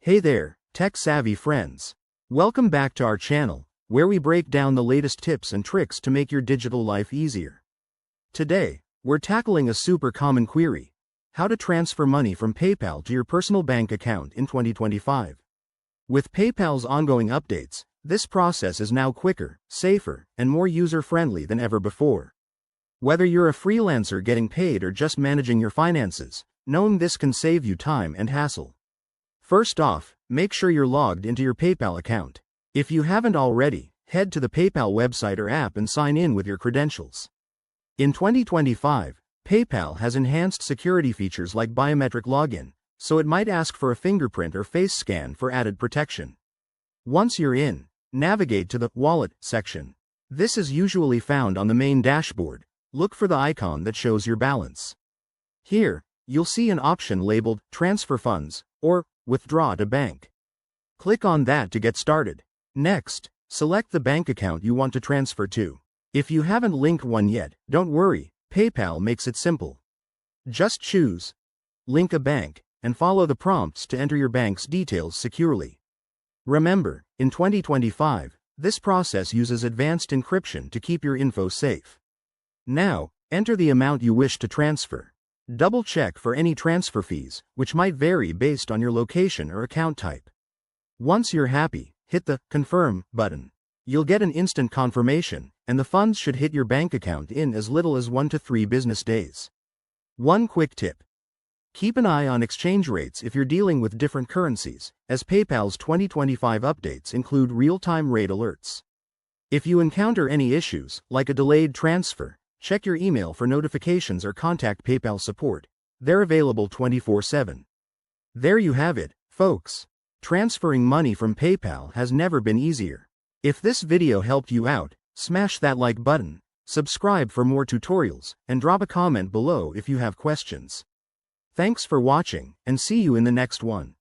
Hey there, tech-savvy friends. Welcome back to our channel, where we break down the latest tips and tricks to make your digital life easier. Today, we're tackling a super common query: how to transfer money from PayPal to your personal bank account in 2025. With PayPal's ongoing updates, this process is now quicker, safer, and more user-friendly than ever before. Whether you're a freelancer getting paid or just managing your finances, knowing this can save you time and hassle. First off, make sure you're logged into your PayPal account. If you haven't already, head to the PayPal website or app and sign in with your credentials. In 2025, PayPal has enhanced security features like biometric login, so it might ask for a fingerprint or face scan for added protection. Once you're in, navigate to the Wallet section. This is usually found on the main dashboard. Look for the icon that shows your balance. Here, you'll see an option labeled Transfer Funds or Withdraw to Bank. Click on that to get started. Next, select the bank account you want to transfer to. If you haven't linked one yet, don't worry, PayPal makes it simple. Just choose Link a Bank and follow the prompts to enter your bank's details securely. Remember, in 2025, this process uses advanced encryption to keep your info safe. Now, enter the amount you wish to transfer. Double-check for any transfer fees, which might vary based on your location or account type. Once you're happy, hit the Confirm button. You'll get an instant confirmation, and the funds should hit your bank account in as little as 1 to 3 business days. One quick tip: keep an eye on exchange rates if you're dealing with different currencies, as PayPal's 2025 updates include real-time rate alerts. If you encounter any issues, like a delayed transfer, check your email for notifications or contact PayPal support. They're available 24/7. There you have it, folks. Transferring money from PayPal has never been easier. If this video helped you out, smash that like button, subscribe for more tutorials, and drop a comment below if you have questions. Thanks for watching, and see you in the next one.